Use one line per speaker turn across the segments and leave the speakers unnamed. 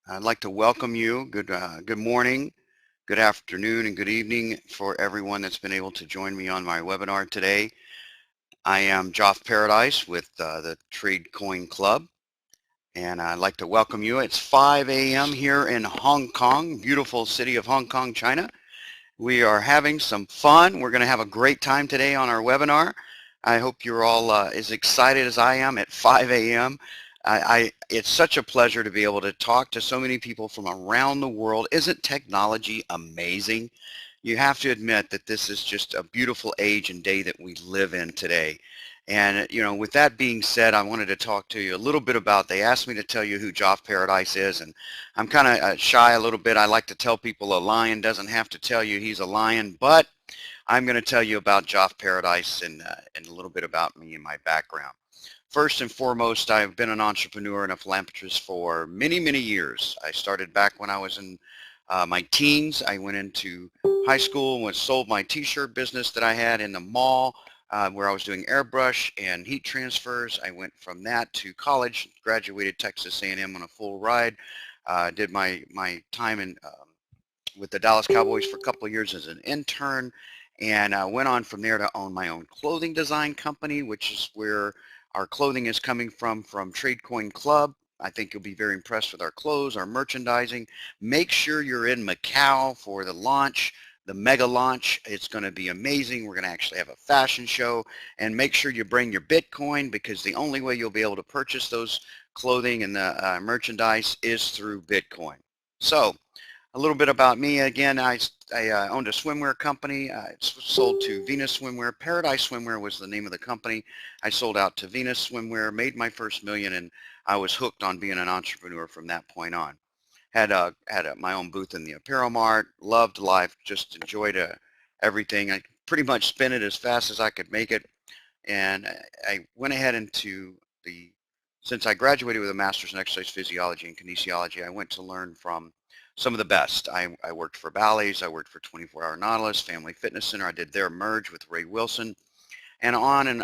I'd like to welcome you. Good morning, good afternoon, and good evening for everyone that's been able to join me on my webinar today. I am Joff Paradise with the Trade Coin Club, and I'd like to welcome you. It's 5 a.m. here in Hong Kong, beautiful city of Hong Kong, China. We are having some fun. We're going to have a great time today on our webinar. I hope you're all as excited as I am at 5 a.m. It's such a pleasure to be able to talk to so many people from around the world. Isn't technology amazing? You have to admit that this is just a beautiful age and day that we live in today. And, with that being said, I wanted to talk to you a little bit about, they asked me to tell you who Joff Paradise is, and I'm kind of shy a little bit. I like to tell people a lion doesn't have to tell you he's a lion, but I'm going to tell you about Joff Paradise and a little bit about me and my background. First and foremost, I've been an entrepreneur and a philanthropist for many, many years. I started back when I was in my teens. I went into high school and sold my t-shirt business that I had in the mall where I was doing airbrush and heat transfers. I went from that to college, graduated Texas A&M on a full ride, did my time with the Dallas Cowboys for a couple of years as an intern, and went on from there to own my own clothing design company, which is where our clothing is coming from Trade Coin Club. I think you'll be very impressed with our clothes, our merchandising. Make sure you're in Macau for the launch, the mega launch. It's going to be amazing. We're going to actually have a fashion show, and make sure you bring your Bitcoin, because the only way you'll be able to purchase those clothing and the merchandise is through Bitcoin. So a little bit about me. Again, I owned a swimwear company. It's sold to Venus Swimwear. Paradise Swimwear was the name of the company. I sold out to Venus Swimwear, made my first million, and I was hooked on being an entrepreneur from that point on. Had my own booth in the apparel mart. Loved life. Just enjoyed everything. I pretty much spent it as fast as I could make it, and I went ahead into the. Since I graduated with a master's in exercise physiology and kinesiology, I went to learn from some of the best. I worked for Bally's, I worked for 24 Hour Nautilus, Family Fitness Center. I did their merge with Ray Wilson, and on and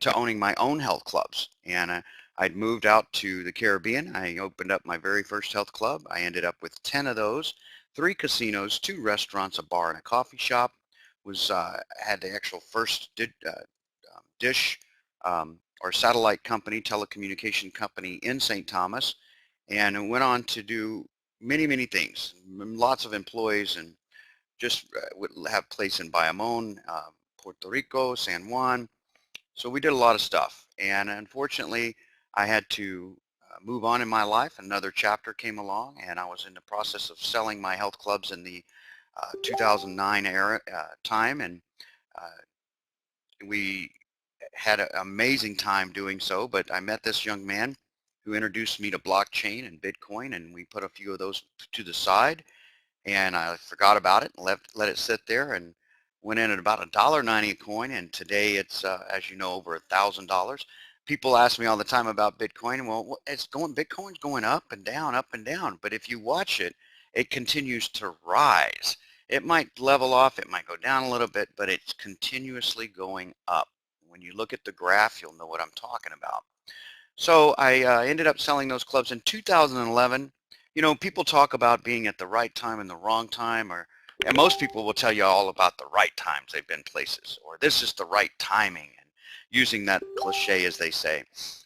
to owning my own health clubs. And I'd moved out to the Caribbean. I opened up my very first health club. I ended up with 10 of those, 3 casinos, 2 restaurants, a bar, and a coffee shop. Had the actual first dish or satellite company, telecommunication company in St. Thomas, and went on to do many, many things, lots of employees, and just would have place in Bayamon, Puerto Rico, San Juan. So we did a lot of stuff. And unfortunately, I had to move on in my life. Another chapter came along, and I was in the process of selling my health clubs in the 2009 era time. And we had an amazing time doing so, but I met this young man who introduced me to blockchain and Bitcoin, and we put a few of those to the side, and I forgot about it and let it sit there, and went in at about $1.90 a coin, and today it's, as you know, over $1,000. People ask me all the time about Bitcoin. Well, Bitcoin's going up and down, but if you watch it, it continues to rise. It might level off, it might go down a little bit, but it's continuously going up. When you look at the graph, you'll know what I'm talking about. So I ended up selling those clubs in 2011. People talk about being at the right time and the wrong time, and most people will tell you all about the right times they've been places, or this is the right timing, and using that cliche, as they say.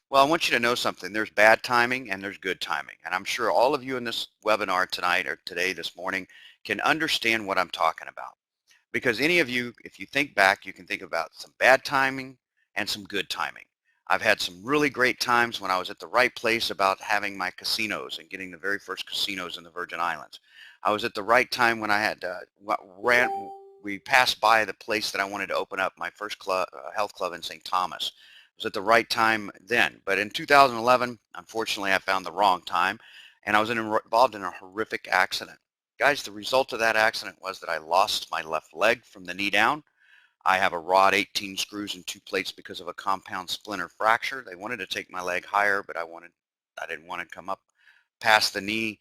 Well, I want you to know something. There's bad timing and there's good timing. And I'm sure all of you in this webinar tonight or today, this morning, can understand what I'm talking about. Because any of you, if you think back, you can think about some bad timing and some good timing. I've had some really great times when I was at the right place about having my casinos and getting the very first casinos in the Virgin Islands. I was at the right time when I had we passed by the place that I wanted to open up my first health club in St. Thomas. It was at the right time then. But in 2011, unfortunately, I found the wrong time, and I was involved in a horrific accident. Guys, the result of that accident was that I lost my left leg from the knee down. I have a rod, 18 screws, and 2 plates because of a compound splinter fracture. They wanted to take my leg higher, but I didn't want to come up past the knee.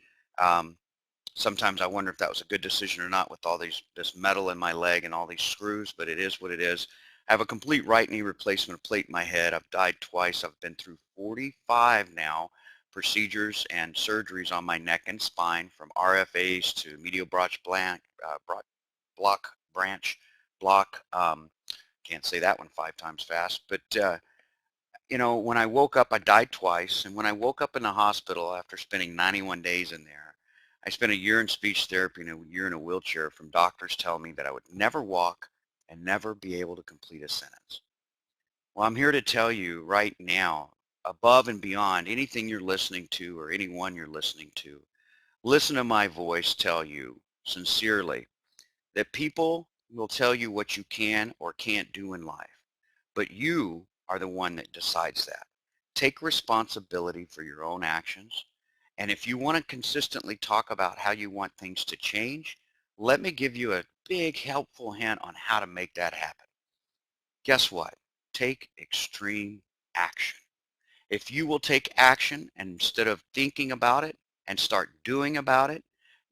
Sometimes I wonder if that was a good decision or not with all this metal in my leg and all these screws, but it is what it is. I have a complete right knee replacement plate in my head. I've died twice. I've been through 45 now procedures and surgeries on my neck and spine, from RFAs to medial branch block. Can't say that one 5 times fast, but you know, when I woke up, I died twice, and when I woke up in the hospital after spending 91 days in there, I spent a year in speech therapy and a year in a wheelchair from doctors telling me that I would never walk and never be able to complete a sentence. Well, I'm here to tell you right now, above and beyond anything you're listening to or anyone you're listening to, listen to my voice tell you sincerely that people will tell you what you can or can't do in life, but you are the one that decides that. Take responsibility for your own actions. And if you want to consistently talk about how you want things to change, let me give you a big helpful hint on how to make that happen. Guess what? Take extreme action. If you will take action and instead of thinking about it and start doing about it,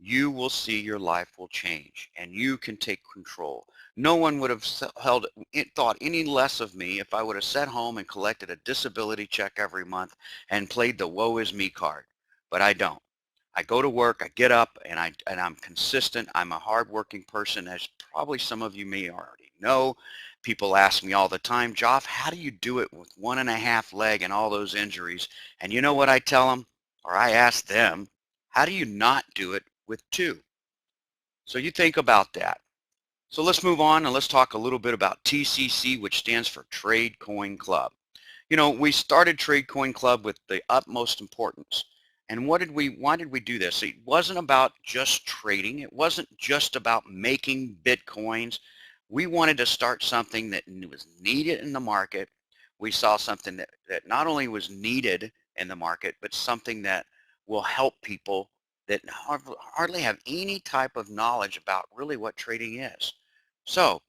you will see your life will change and you can take control. No one would have thought any less of me if I would have sat home and collected a disability check every month and played the woe is me card, but I don't. I go to work, I get up, and I'm consistent. I'm a hardworking person, as probably some of you may already know. People ask me all the time, Joff, how do you do it with 1.5 leg and all those injuries? And you know what I tell them, or I ask them, how do you not do it with 2? So you think about that. So let's move on and let's talk a little bit about TCC, which stands for Trade Coin Club. You know, we started Trade Coin Club with the utmost importance. And why did we do this? It wasn't about just trading. It wasn't just about making Bitcoins. We wanted to start something that was needed in the market. We saw something that not only was needed in the market, but something that will help people that hardly have any type of knowledge about really what trading is. So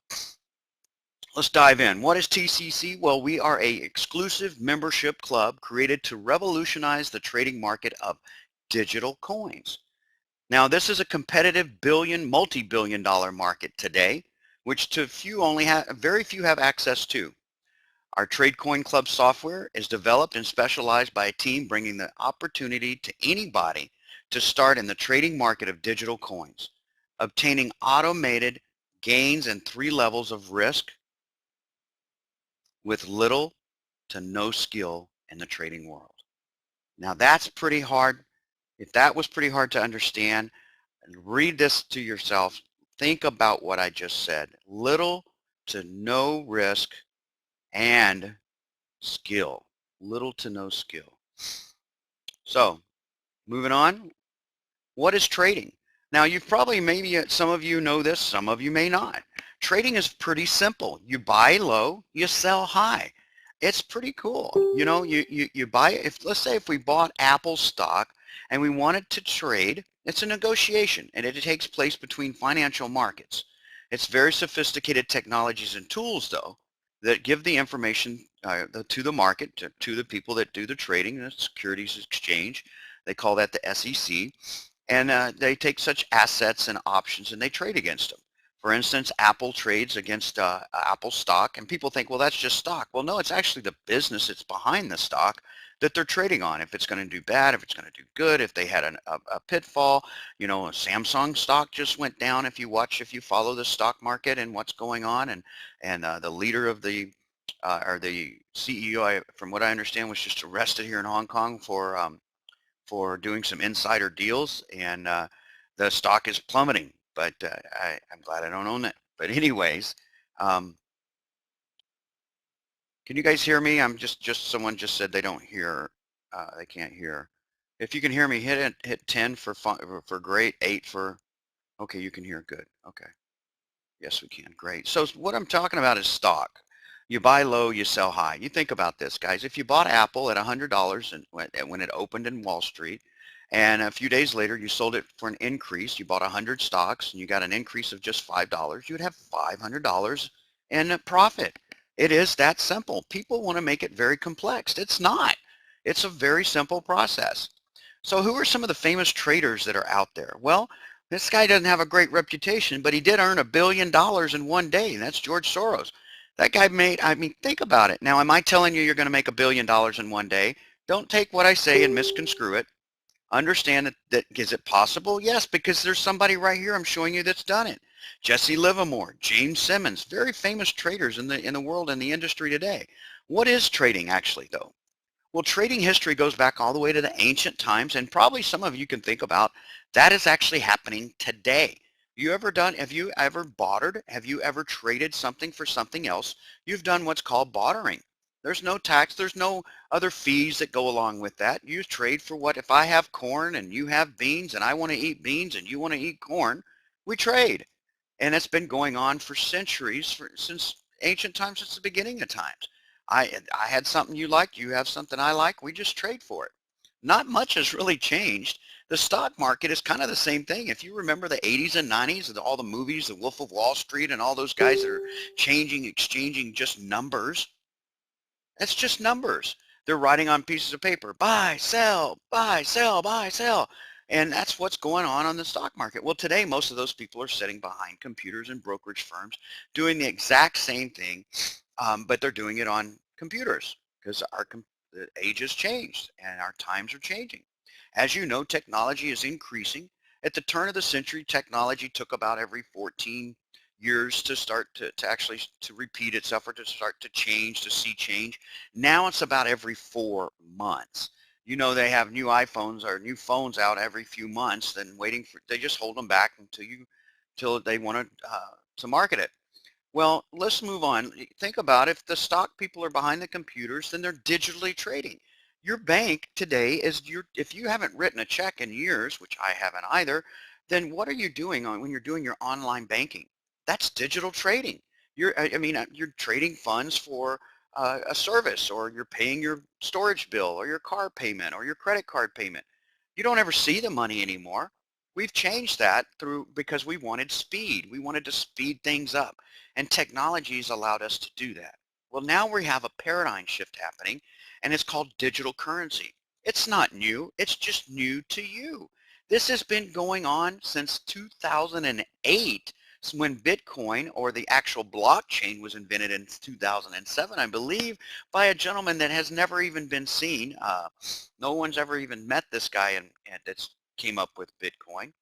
let's dive in. What is TCC? Well, we are a exclusive membership club created to revolutionize the trading market of digital coins. Now, this is a competitive multi-billion dollar market today, which very few have access to. Our Trade Coin Club software is developed and specialized by a team bringing the opportunity to anybody to start in the trading market of digital coins, obtaining automated gains and 3 levels of risk with little to no skill in the trading world. Now that's pretty hard. If that was pretty hard to understand, read this to yourself. Think about what I just said. Little to no risk and skill. Little to no skill. So moving on, what is trading? Now you've probably, maybe some of you know this, some of you may not. Trading is pretty simple. You buy low, you sell high. It's pretty cool. You know, you buy, let's say if we bought Apple stock and we wanted to trade, it's a negotiation and it takes place between financial markets. It's very sophisticated technologies and tools though that give the information to the market, to the people that do the trading, the securities exchange. They call that the SEC. And they take such assets and options and they trade against them. For instance, Apple trades against Apple stock, and people think, well, that's just stock. Well, no, it's actually the business that's behind the stock that they're trading on. If it's going to do bad, if it's going to do good, if they had a pitfall, you know, a Samsung stock just went down. If you follow the stock market and what's going on, and the leader of the or the CEO, from what I understand, was just arrested here in Hong Kong for doing some insider deals, and the stock is plummeting. But I'm glad I don't own it. But anyways, can you guys hear me? Someone just said they don't hear, they can't hear. If you can hear me, hit 10 for great, 8 for, okay, you can hear, good, okay. Yes, we can, great. So what I'm talking about is stock. You buy low, you sell high. You think about this, guys. If you bought Apple at $100 and when it opened in Wall Street, and a few days later you sold it for an increase, you bought 100 stocks and you got an increase of just $5, you would have $500 in profit. It is that simple. People want to make it very complex. It's not. It's a very simple process. So who are some of the famous traders that are out there? Well, this guy doesn't have a great reputation, but he did earn $1 billion in one day, and that's George Soros. That guy made, I mean, think about it. Now, am I telling you you're going to make $1 billion in one day? Don't take what I say and misconstrue it. Understand that is it possible? Yes, because there's somebody right here I'm showing you that's done it. Jesse Livermore, James Simmons, very famous traders in the world, in the industry today. What is trading actually though? Well, trading history goes back all the way to the ancient times, and probably some of you can think about that is actually happening today. Have you ever bartered? Have you ever traded something for something else? You've done what's called bartering. There's no tax, there's no other fees that go along with that. You trade for what, if I have corn and you have beans and I want to eat beans and you want to eat corn, we trade. And it's been going on for centuries, since ancient times, since the beginning of times. I had something you like, you have something I like, we just trade for it. Not much has really changed. The stock market is kind of the same thing. If you remember the 80s and 90s, all the movies, The Wolf of Wall Street, and all those guys that are exchanging just numbers, that's just numbers. They're writing on pieces of paper, buy, sell, buy, sell, buy, sell. And that's what's going on the stock market. Well, today, most of those people are sitting behind computers and brokerage firms doing the exact same thing, but they're doing it on computers because the age has changed and our times are changing. As you know, technology is increasing. At the turn of the century, technology took about every 14 years to start to actually to repeat itself, or to start to change, to see change. Now it's about every 4 months. You know, they have new iPhones or new phones out every few months, then they just hold them back until they want to market it. Well, let's move on. Think about, if the stock people are behind the computers, then they're digitally trading. Your bank today if you haven't written a check in years, which I haven't either, then what are you doing when you're doing your online banking? That's digital trading. You're trading funds for a service, or you're paying your storage bill or your car payment or your credit card payment. You don't ever see the money anymore. We've changed that because we wanted speed. We wanted to speed things up, and technologies allowed us to do that. Well, now we have a paradigm shift happening, and it's called digital currency. It's not new, it's just new to you. This has been going on since 2008, when Bitcoin, or the actual blockchain, was invented in 2007, I believe, by a gentleman that has never even been seen. No one's ever even met this guy, and that's came up with Bitcoin.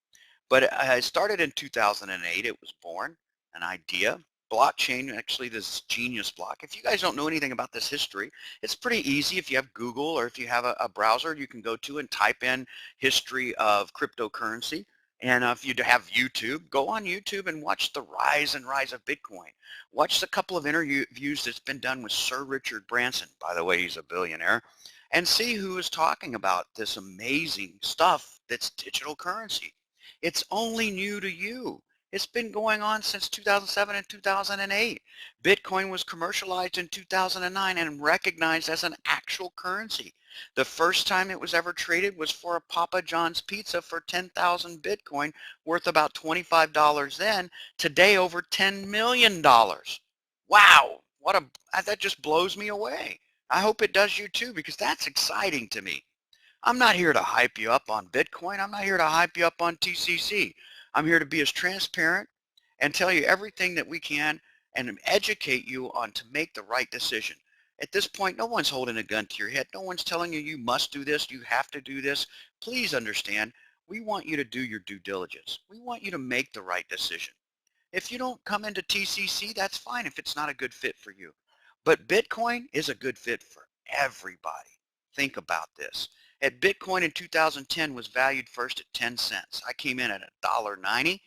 But it started in 2008. It was born, an idea. Blockchain, actually, this genius block. If you guys don't know anything about this history, it's pretty easy. If you have Google, or if you have a browser, you can go to and type in history of cryptocurrency. And if you have YouTube, go on YouTube and watch the rise of Bitcoin. Watch the couple of interviews that's been done with Sir Richard Branson. By the way, he's a billionaire. And see who is talking about this amazing stuff that's digital currency. It's only new to you. It's been going on since 2007 and 2008. Bitcoin was commercialized in 2009 and recognized as an actual currency. The first time it was ever traded was for a Papa John's pizza for 10,000 Bitcoin, worth about $25 then. Today, over $10 million. Wow, that just blows me away. I hope it does you too, because that's exciting to me. I'm not here to hype you up on Bitcoin. I'm not here to hype you up on TCC. I'm here to be as transparent and tell you everything that we can, and educate you on to make the right decision. At this point, no one's holding a gun to your head. No one's telling you you must do this, you have to do this. Please understand, we want you to do your due diligence. We want you to make the right decision. If you don't come into TCC, that's fine if it's not a good fit for you. But Bitcoin is a good fit for everybody. Think about this. At Bitcoin in 2010 was valued first at 10 cents. I came in at $1.90,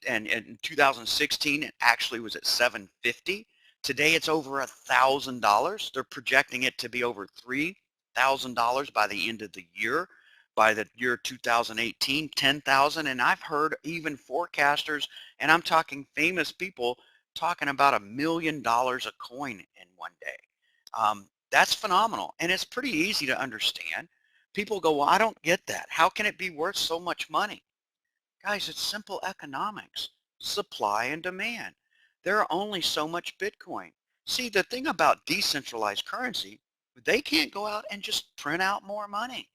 and in 2016 it actually was at 7.50. Today it's over $1,000. They're projecting it to be over $3,000 by the end of the year. By the year 2018, 10,000, and I've heard even forecasters, and I'm talking famous people, talking about $1 million a coin in one day. That's phenomenal, and it's pretty easy to understand. People go, well, I don't get that. How can it be worth so much money? Guys, it's simple economics, supply and demand. There are only so much Bitcoin. See, the thing about decentralized currency, they can't go out and just print out more money.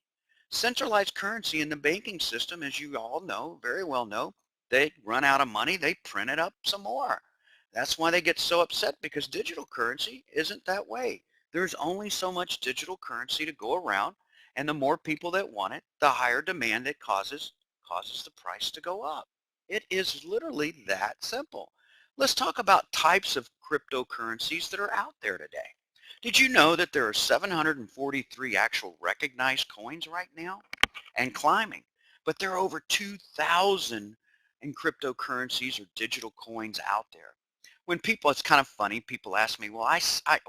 Centralized currency in the banking system, as you all know, very well know, they run out of money, they print it up some more. That's why they get so upset, because digital currency isn't that way. There's only so much digital currency to go around, and the more people that want it, the higher demand it causes the price to go up. It is literally that simple. Let's talk about types of cryptocurrencies that are out there today. Did you know that there are 743 actual recognized coins right now and climbing? But there are over 2,000 in cryptocurrencies or digital coins out there. When people, it's kind of funny, people ask me, well,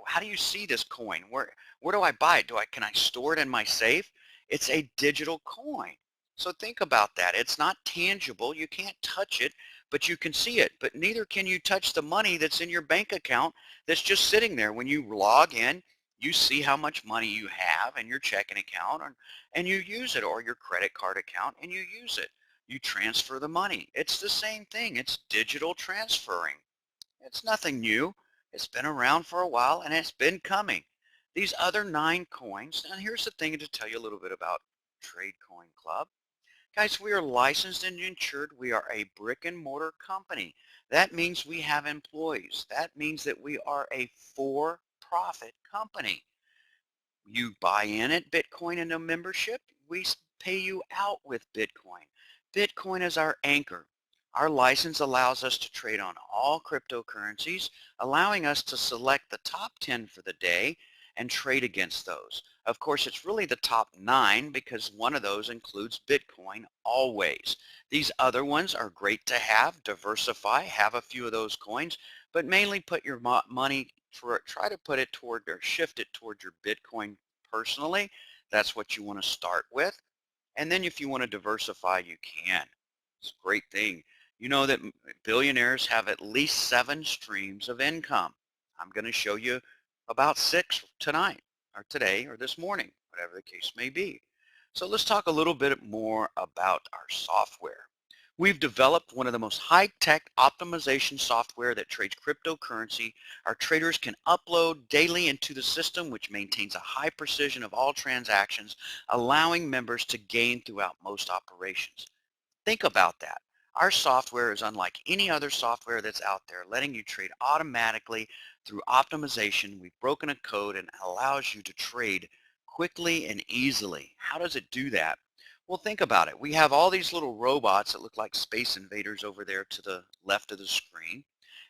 how do you see this coin? Where do I buy it? Can I store it in my safe? It's a digital coin. So think about that. It's not tangible. You can't touch it, but you can see it. But neither can you touch the money that's in your bank account that's just sitting there. When you log in, you see how much money you have in your checking account and you use it, or your credit card account and you use it. You transfer the money. It's the same thing. It's digital transferring. It's nothing new. It's been around for a while and it's been coming. These other 9 coins, and here's the thing to tell you a little bit about Trade Coin Club. Guys, we are licensed and insured. We are a brick and mortar company. That means we have employees. That means that we are a for-profit company. You buy in at Bitcoin in a membership, we pay you out with Bitcoin. Bitcoin is our anchor. Our license allows us to trade on all cryptocurrencies, allowing us to select the top 10 for the day and trade against those. Of course, it's really the top 9 because one of those includes Bitcoin always. These other ones are great to have, diversify, have a few of those coins, but mainly put your money, try to put it toward or shift it toward your Bitcoin personally. That's what you want to start with. And then if you want to diversify, you can. It's a great thing. You know that billionaires have at least 7 streams of income. I'm going to show you about 6 tonight or today or this morning, whatever the case may be. So let's talk a little bit more about our software. We've developed one of the most high-tech optimization software that trades cryptocurrency. Our traders can upload daily into the system, which maintains a high precision of all transactions, allowing members to gain throughout most operations. Think about that. Our software is unlike any other software that's out there, letting you trade automatically through optimization. We've broken a code and allows you to trade quickly and easily. How does it do that? Well, think about it. We have all these little robots that look like space invaders over there to the left of the screen,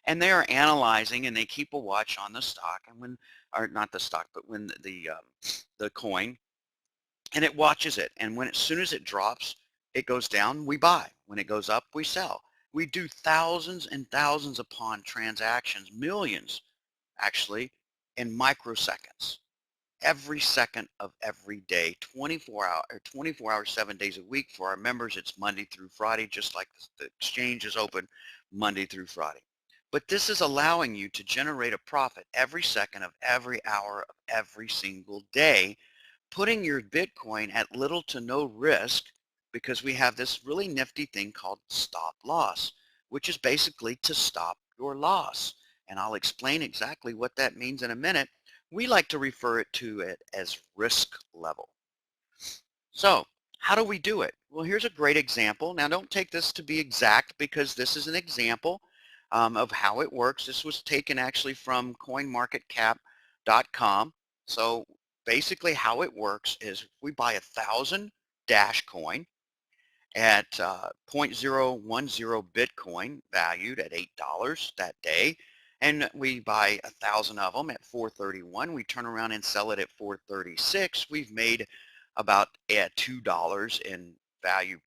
and they are analyzing and they keep a watch on the stock, and when, or not the stock, but when the coin, and it watches it. And when as soon as it drops, it goes down, we buy. When it goes up, we sell. We do thousands and thousands upon transactions, millions actually, in microseconds. Every second of every day, 24 hours, 7 days a week. For our members, it's Monday through Friday, just like the exchange is open Monday through Friday. But this is allowing you to generate a profit every second of every hour of every single day, putting your Bitcoin at little to no risk, because we have this really nifty thing called stop loss, which is basically to stop your loss. And I'll explain exactly what that means in a minute. We like to refer to it as risk level. So how do we do it? Well, here's a great example. Now, don't take this to be exact because this is an example of how it works. This was taken actually from coinmarketcap.com. So basically how it works is we buy 1,000 Dash coin at 0.010 Bitcoin, valued at $8 that day. And we buy 1,000 of them at 431. We turn around and sell it at 436. We've made about $2 in value,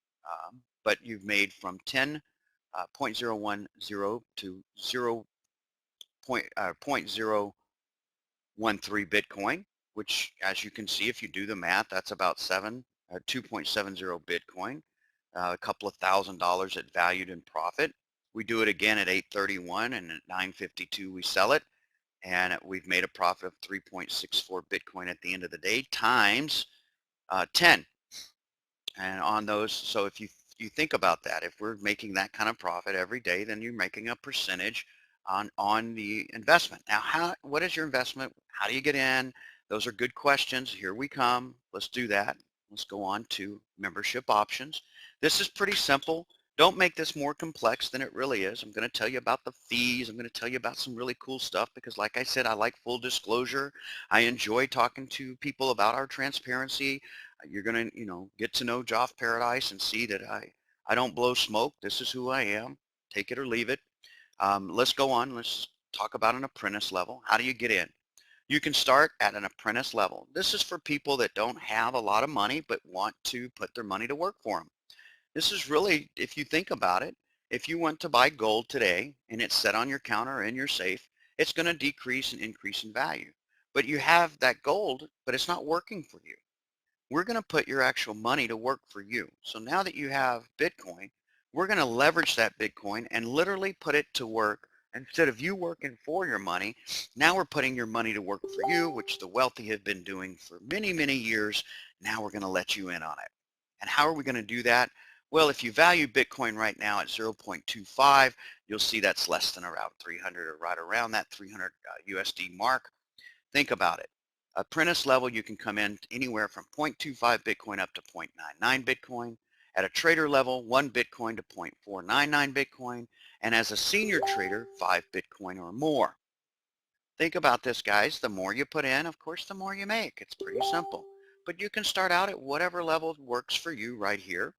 but you've made from 10.010 to 0.013 Bitcoin, which, as you can see, if you do the math, that's about 2.70 Bitcoin, a couple of $1,000 at valued in profit. We do it again at 831, and at 952 we sell it, and we've made a profit of 3.64 Bitcoin at the end of the day times 10. And on those, so if you think about that, if we're making that kind of profit every day, then you're making a percentage on the investment. Now, what is your investment? How do you get in? Those are good questions. Here we come. Let's do that. Let's go on to membership options. This is pretty simple. Don't make this more complex than it really is. I'm going to tell you about the fees. I'm going to tell you about some really cool stuff because like I said, I like full disclosure. I enjoy talking to people about our transparency. You're going to, get to know Joff Paradise and see that I don't blow smoke. This is who I am. Take it or leave it. Let's go on. Let's talk about an apprentice level. How do you get in? You can start at an apprentice level. This is for people that don't have a lot of money but want to put their money to work for them. This is really, if you think about it, if you went to buy gold today and it's set on your counter or in your safe, it's going to decrease and increase in value. But you have that gold, but it's not working for you. We're going to put your actual money to work for you. So now that you have Bitcoin, we're going to leverage that Bitcoin and literally put it to work. Instead of you working for your money, now we're putting your money to work for you, which the wealthy have been doing for many, many years. Now we're going to let you in on it. And how are we going to do that? Well, if you value Bitcoin right now at 0.25, you'll see that's less than around 300 or right around that 300 USD mark. Think about it. Apprentice level, you can come in anywhere from 0.25 Bitcoin up to 0.99 Bitcoin. At a trader level, 1 Bitcoin to 0.499 Bitcoin. And as a senior trader, 5 Bitcoin or more. Think about this, guys. The more you put in, of course, the more you make. It's pretty simple. But you can start out at whatever level works for you right here.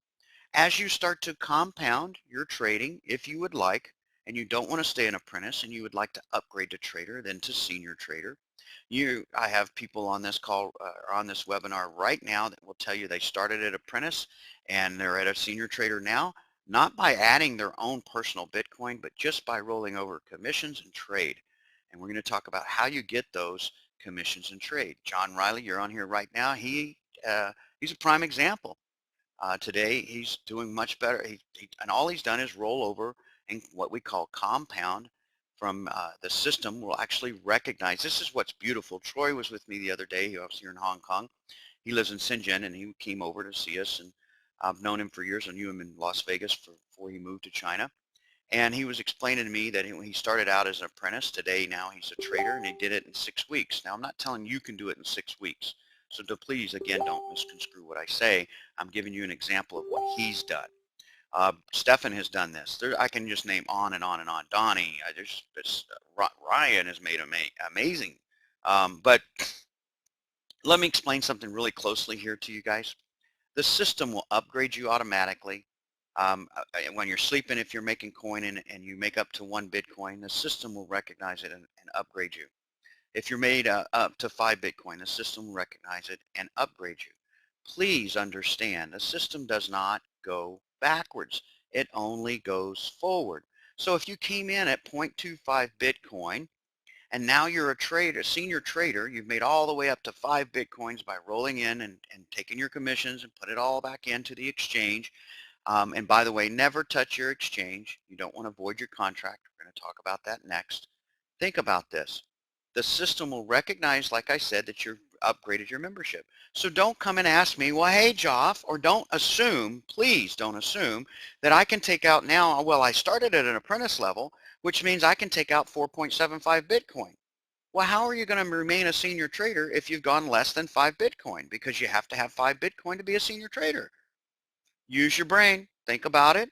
As you start to compound your trading, if you would like, and you don't want to stay an apprentice and you would like to upgrade to trader, then to senior trader, I have people on this call, on this webinar right now that will tell you they started at apprentice and they're at a senior trader now, not by adding their own personal Bitcoin, but just by rolling over commissions and trade. And we're going to talk about how you get those commissions and trade. John Riley, you're on here right now. He's a prime example. Today, he's doing much better. And all he's done is roll over and what we call compound from the system will actually recognize. This is what's beautiful. Troy was with me the other day. He was here in Hong Kong. He lives in Shenzhen, and he came over to see us. And I've known him for years. I knew him in Las Vegas before he moved to China. And he was explaining to me that when he started out as an apprentice, today now he's a trader, and he did it in 6 weeks. Now, I'm not telling you can do it in 6 weeks. So please, again, don't misconstrue what I say. I'm giving you an example of what he's done. Stefan has done this. I can just name on and on and on. Donnie, Ryan has made amazing. But let me explain something really closely here to you guys. The system will upgrade you automatically. When you're sleeping, if you're making coin and you make up to 1 Bitcoin, the system will recognize it and upgrade you. If you're made up to 5 Bitcoin, the system will recognize it and upgrade you. Please understand, the system does not go backwards. It only goes forward. So if you came in at 0.25 Bitcoin, and now you're a trader, a senior trader, you've made all the way up to 5 Bitcoins by rolling in and taking your commissions and put it all back into the exchange. And by the way, never touch your exchange. You don't want to void your contract. We're going to talk about that next. Think about this. The system will recognize, like I said, that you've upgraded your membership. So don't come and ask me, well, hey, Joff, or don't assume, please don't assume that I can take out now, well, I started at an apprentice level, which means I can take out 4.75 Bitcoin. Well, how are you going to remain a senior trader if you've gone less than 5 Bitcoin? Because you have to have 5 Bitcoin to be a senior trader. Use your brain, think about it,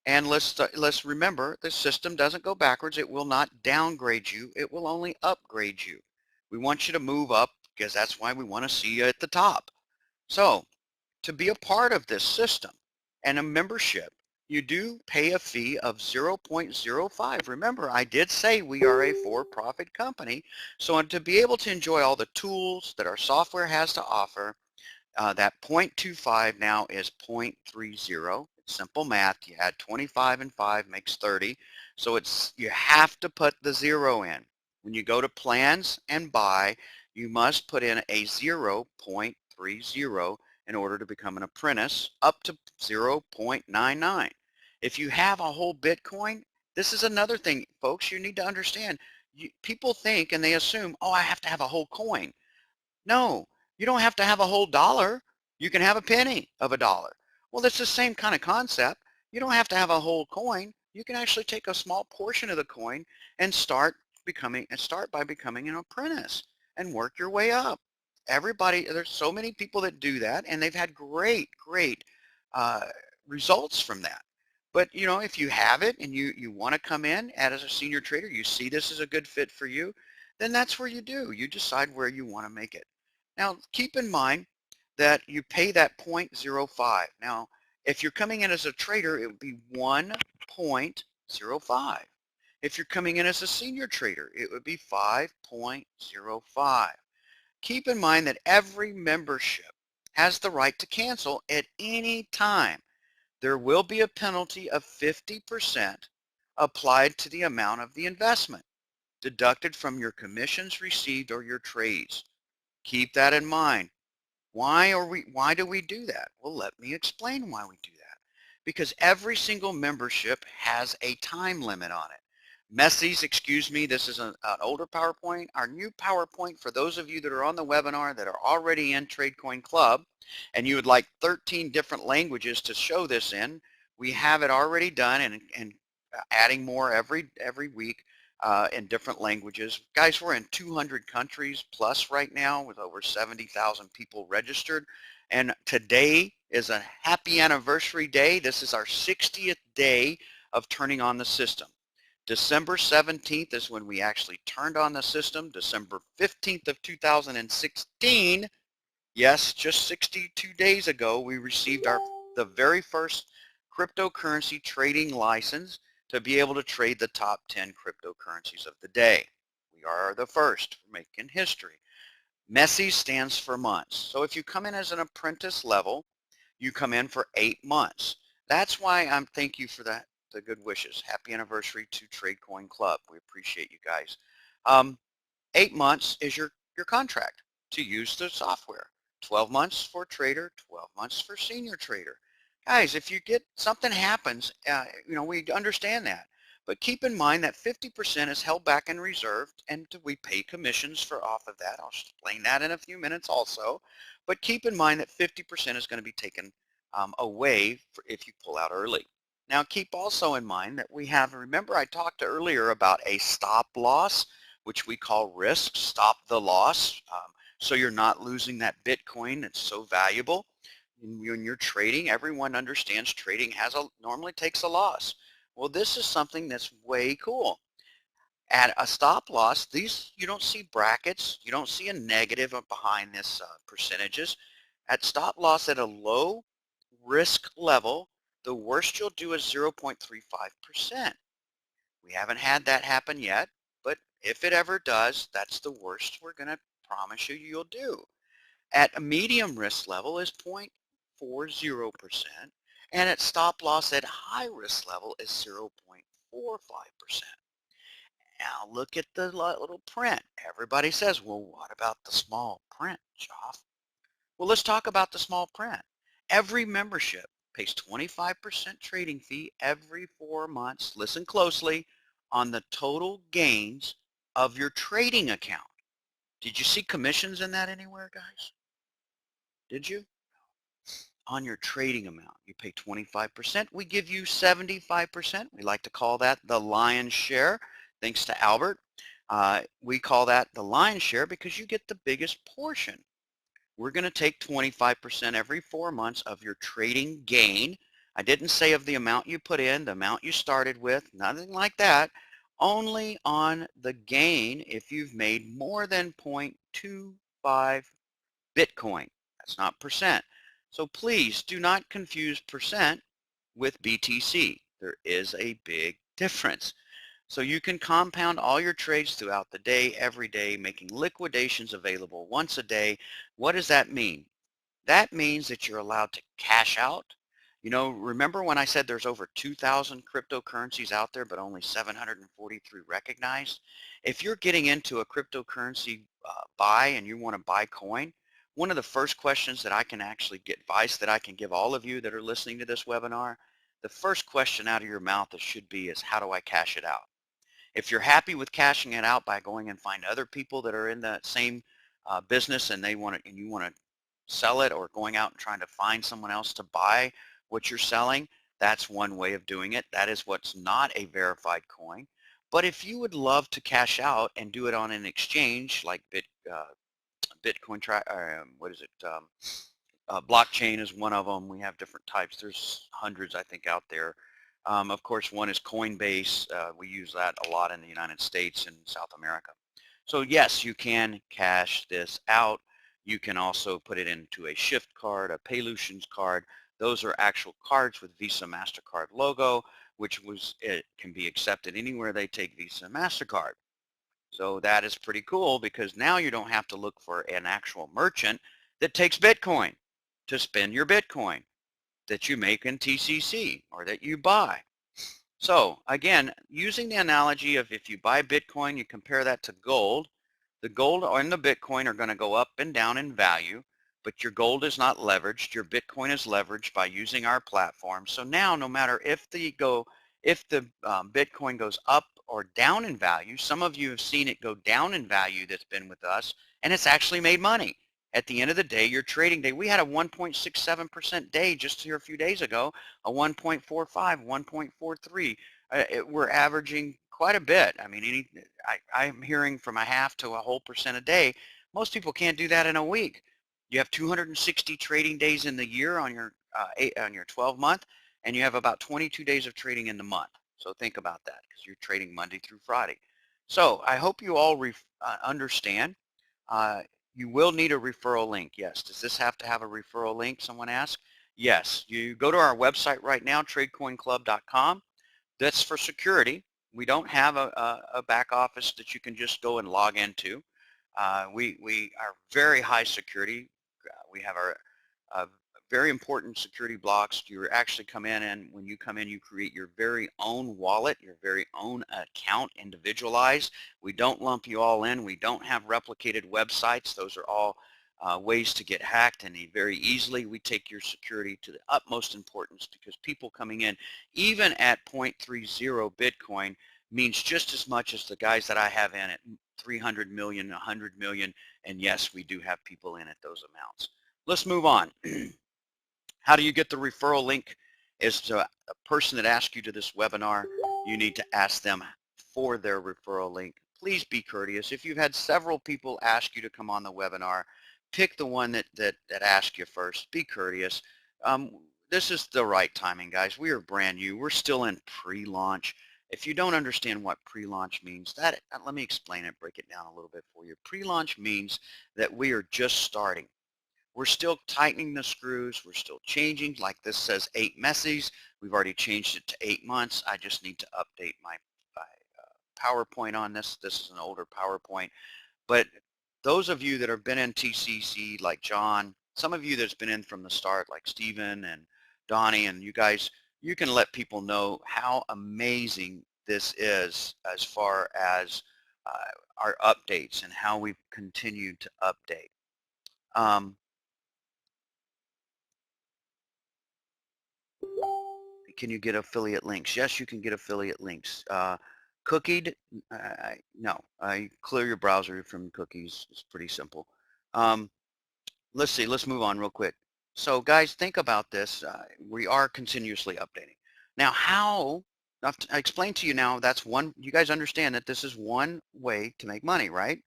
and let's remember the system doesn't go backwards. It will not downgrade you. It will only upgrade you. We want you to move up because that's why we want to see you at the top. So to be a part of this system and a membership, you do pay a fee of 0.05. Remember, I did say we are a for-profit company. So to be able to enjoy all the tools that our software has to offer, that 0.25 now is 0.30. It's simple math. You add 25 and 5 makes 30. So you have to put the 0 in. When you go to plans and buy, you must put in a 0.30 in order to become an apprentice up to 0.99. If you have a whole Bitcoin, this is another thing, folks, you need to understand. People think and they assume, oh, I have to have a whole coin. No, you don't have to have a whole dollar. You can have a penny of a dollar. Well, it's the same kind of concept. You don't have to have a whole coin. You can actually take a small portion of the coin and start by becoming an apprentice and work your way up. There's so many people that do that, and they've had great uh, results from that. But if you have it and you want to come in as a senior trader, you see this is a good fit for you, then that's where you do. You decide where you want to make it. Now, keep in mind that you pay that 0.05. Now, if you're coming in as a trader, it would be 1.05. If you're coming in as a senior trader, it would be 5.05. Keep in mind that every membership has the right to cancel at any time. There will be a penalty of 50% applied to the amount of the investment, deducted from your commissions received or your trades. Keep that in mind. Why do we do that? Well, let me explain why we do that. Because every single membership has a time limit on it. Messies, excuse me, this is an older PowerPoint. Our new PowerPoint, for those of you that are on the webinar that are already in TradeCoin Club, and you would like 13 different languages to show this in, we have it already done and adding more every week in different languages. Guys, we're in 200 countries plus right now with over 70,000 people registered. And today is a happy anniversary day. This is our 60th day of turning on the system. December 17th is when we actually turned on the system. December 15th of 2016, yes, just 62 days ago, we received the very first cryptocurrency trading license to be able to trade the top 10 cryptocurrencies of the day. We are the first, making history. MESI stands for months. So if you come in as an apprentice level, you come in for 8 months. That's why thank you for that, the good wishes. Happy anniversary to TradeCoin Club. We appreciate you guys. 8 months is your contract to use the software. 12 months for trader, 12 months for senior trader. Guys, if you get something happens, we understand that. But keep in mind that 50% is held back in reserve, and we pay commissions for off of that. I'll explain that in a few minutes also. But keep in mind that 50% is going to be taken away if you pull out early. Now keep also in mind that we have, remember I talked earlier about a stop loss, which we call risk, stop the loss, so you're not losing that Bitcoin that's so valuable. When you're trading, everyone understands trading normally takes a loss. Well, this is something that's way cool. At a stop loss, you don't see brackets, you don't see a negative behind this percentages. At stop loss at a low risk level, the worst you'll do is 0.35%. We haven't had that happen yet, but if it ever does, that's the worst we're going to promise you'll do. At a medium risk level is 0.40%, and at stop loss at high risk level is 0.45%. Now look at the little print. Everybody says, well, what about the small print, Joff? Well, let's talk about the small print. Every membership pays 25% trading fee every 4 months. Listen closely, on the total gains of your trading account. Did you see commissions in that anywhere, guys? Did you? On your trading amount, you pay 25%. We give you 75%. We like to call that the lion's share. Thanks to Albert. We call that the lion's share because you get the biggest portion. We're going to take 25% every 4 months of your trading gain. I didn't say of the amount you put in, the amount you started with, nothing like that. Only on the gain if you've made more than 0.25 Bitcoin. That's not percent. So please do not confuse percent with BTC. There is a big difference. So you can compound all your trades throughout the day, every day, making liquidations available once a day. What does that mean? That means that you're allowed to cash out. Remember when I said there's over 2,000 cryptocurrencies out there, but only 743 recognized? If you're getting into a cryptocurrency buy and you want to buy coin, one of the first questions that I can actually get advice that I can give all of you that are listening to this webinar, the first question out of your mouth should be is, how do I cash it out? If you're happy with cashing it out by going and find other people that are in the same business and you want to sell it, or going out and trying to find someone else to buy what you're selling, that's one way of doing it. That is what's not a verified coin. But if you would love to cash out and do it on an exchange like Bitcoin, blockchain is one of them. We have different types. There's hundreds, I think, out there. Of course, one is Coinbase. We use that a lot in the United States and South America. So yes, you can cash this out. You can also put it into a Shift card, a Paylocious card. Those are actual cards with Visa MasterCard logo, which it can be accepted anywhere they take Visa and MasterCard. So that is pretty cool because now you don't have to look for an actual merchant that takes Bitcoin to spend your Bitcoin that you make in TCC or that you buy. So again, using the analogy of if you buy Bitcoin, you compare that to gold. The gold and the Bitcoin are going to go up and down in value, but your gold is not leveraged. Your Bitcoin is leveraged by using our platform. So now, no matter if the Bitcoin goes up or down in value, some of you have seen it go down in value that's been with us, and it's actually made money. At the end of the day, your trading day, we had a 1.67% day just here a few days ago, a 1.45, 1.43. We're averaging quite a bit. I mean, I'm hearing from a half to a whole percent a day. Most people can't do that in a week. You have 260 trading days in the year on your 12 month, and you have about 22 days of trading in the month. So think about that because you're trading Monday through Friday. So I hope you all understand. Uh, you will need a referral link. Yes. Does this have to have a referral link? Someone asked. Yes. You go to our website right now, tradecoinclub.com. That's for security. We don't have a back office that you can just go and log into. We are very high security. We have our very important security blocks. You actually come in, and when you come in, you create your very own wallet, your very own account, individualized. We don't lump you all in. We don't have replicated websites. Those are all ways to get hacked, and very easily we take your security to the utmost importance because people coming in, even at 0.30 Bitcoin, means just as much as the guys that I have in at 300 million, 100 million, and yes, we do have people in at those amounts. Let's move on. How do you get the referral link? Is to a person that asks you to this webinar, you need to ask them for their referral link. Please be courteous. If you've had several people ask you to come on the webinar, pick the one that asked you first. Be courteous. This is the right timing, guys. We are brand new. We're still in pre-launch. If you don't understand what pre-launch means, let me explain it, break it down a little bit for you. Pre-launch means that we are just starting. We're still tightening the screws. We're still changing. Like this says 8 messies. We've already changed it to 8 months. I just need to update my PowerPoint on this. This is an older PowerPoint. But those of you that have been in TCC like John, some of you that's been in from the start like Stephen and Donnie, and you guys, you can let people know how amazing this is as far as our updates and how we've continued to update. Can you get affiliate links? Yes, you can get affiliate links. Cookied? No. Clear your browser from cookies. It's pretty simple. Let's see. Let's move on real quick. So, guys, think about this. We are continuously updating. Now, how? I explained to you now. That's one. You guys understand that this is one way to make money, right?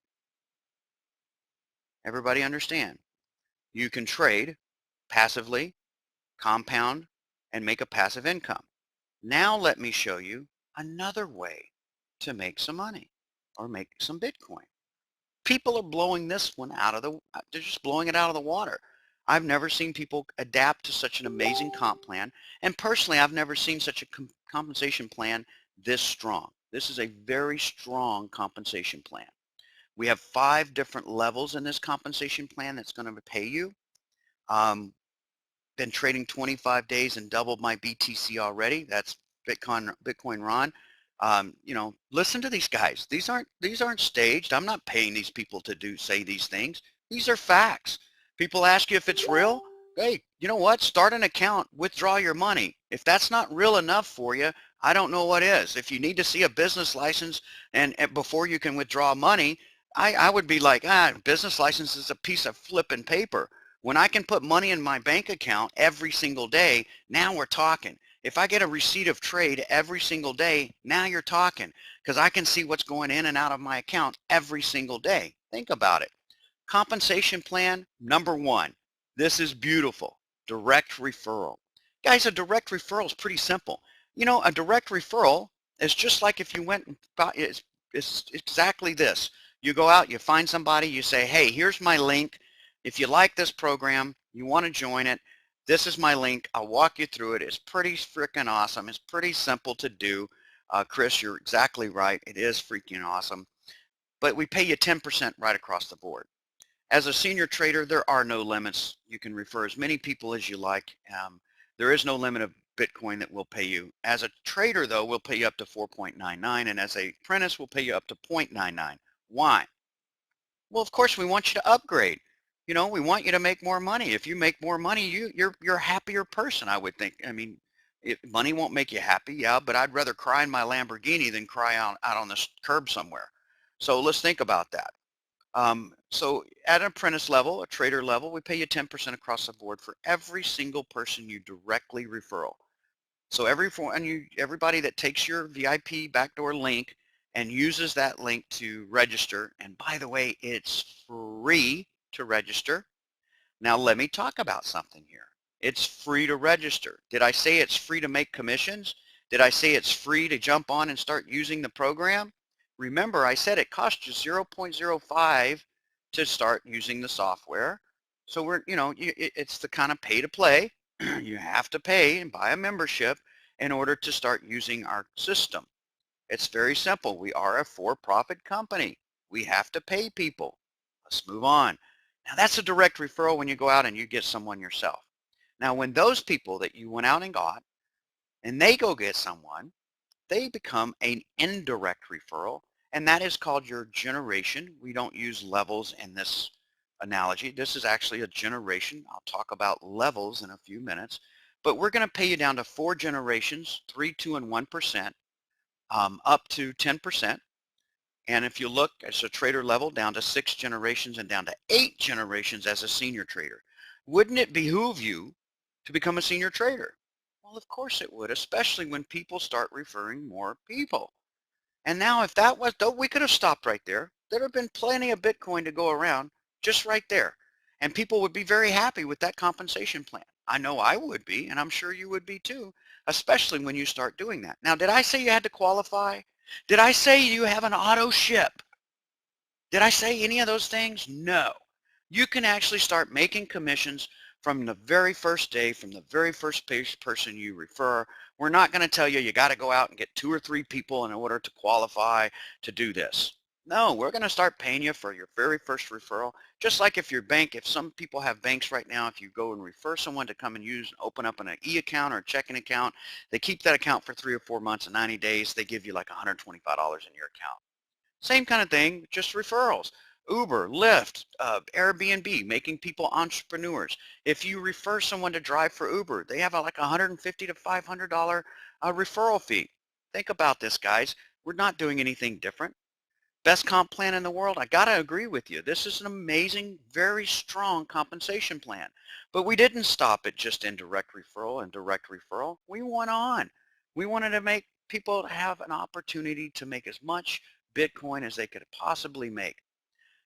Everybody understand? You can trade passively, compound, and make a passive income. Now let me show you another way to make some money or make some Bitcoin. People are blowing this one out of they're just blowing it out of the water. I've never seen people adapt to such an amazing comp plan. And personally, I've never seen such a compensation plan this strong. This is a very strong compensation plan. We have 5 different levels in this compensation plan that's going to pay you. Been trading 25 days and doubled my BTC already. That's Bitcoin Ron. You know, listen to these guys. These aren't staged. I'm not paying these people to say these things. These are facts. People ask you if it's real. Hey, you know what? Start an account, withdraw your money. If that's not real enough for you, I don't know what is. If you need to see a business license and before you can withdraw money, I would be like, business license is a piece of flipping paper. When I can put money in my bank account every single day, now we're talking. If I get a receipt of trade every single day, now you're talking because I can see what's going in and out of my account every single day. Think about it. Compensation plan number 1. This is beautiful. Direct referral. Guys, a direct referral is pretty simple. You know, a direct referral is just like if you went and bought, it's exactly this. You go out, you find somebody, you say, hey, here's my link. If you like this program, you want to join it, this is my link. I'll walk you through it. It's pretty freaking awesome. It's pretty simple to do. Chris, you're exactly right. It is freaking awesome. But we pay you 10% right across the board. As a senior trader, there are no limits. You can refer as many people as you like. There is no limit of Bitcoin that we'll pay you. As a trader, though, we'll pay you up to 4.99, and as a apprentice, we'll pay you up to 0.99. Why? Well, of course, we want you to upgrade. You know, we want you to make more money. If you make more money, you're a happier person, I would think. I mean, money won't make you happy, yeah, but I'd rather cry in my Lamborghini than cry out on the curb somewhere. So let's think about that. So at an apprentice level, a trader level, we pay you 10% across the board for every single person you directly referral. So everybody that takes your VIP backdoor link and uses that link to register, and by the way, it's free to register. Now let me talk about something here. It's free to register. Did I say it's free to make commissions? Did I say it's free to jump on and start using the program? Remember, I said it costs you 0.05 to start using the software. So it's the kind of pay to play. You have to pay and buy a membership in order to start using our system. It's very simple. We are a for-profit company. We have to pay people. Let's move on. Now that's a direct referral when you go out and you get someone yourself. Now when those people that you went out and got and they go get someone, they become an indirect referral, and that is called your generation. We don't use levels in this analogy. This is actually a generation. I'll talk about levels in a few minutes, but we're going to pay you down to 4 generations, 3, 2, and 1%, up to 10%. And if you look as a trader level, down to 6 generations and down to 8 generations as a senior trader. Wouldn't it behoove you to become a senior trader? Well, of course it would, especially when people start referring more people. And now if that was, though, we could have stopped right there. There'd have been plenty of Bitcoin to go around just right there. And people would be very happy with that compensation plan. I know I would be, and I'm sure you would be too, especially when you start doing that. Now, did I say you had to qualify? Did I say you have an auto ship? Did I say any of those things? No. You can actually start making commissions from the very first day, from the very first person you refer. We're not going to tell you got to go out and get 2 or 3 people in order to qualify to do this. No, we're going to start paying you for your very first referral. Just like if your bank, if some people have banks right now, if you go and refer someone to come and open up an e-account or a checking account, they keep that account for 3 or 4 months and 90 days. They give you like $125 in your account. Same kind of thing, just referrals. Uber, Lyft, Airbnb, making people entrepreneurs. If you refer someone to drive for Uber, they have like $150 to $500 referral fee. Think about this, guys. We're not doing anything different. Best comp plan in the world, I gotta agree with you. This is an amazing, very strong compensation plan. But we didn't stop at just indirect referral and direct referral. We went on. We wanted to make people have an opportunity to make as much Bitcoin as they could possibly make.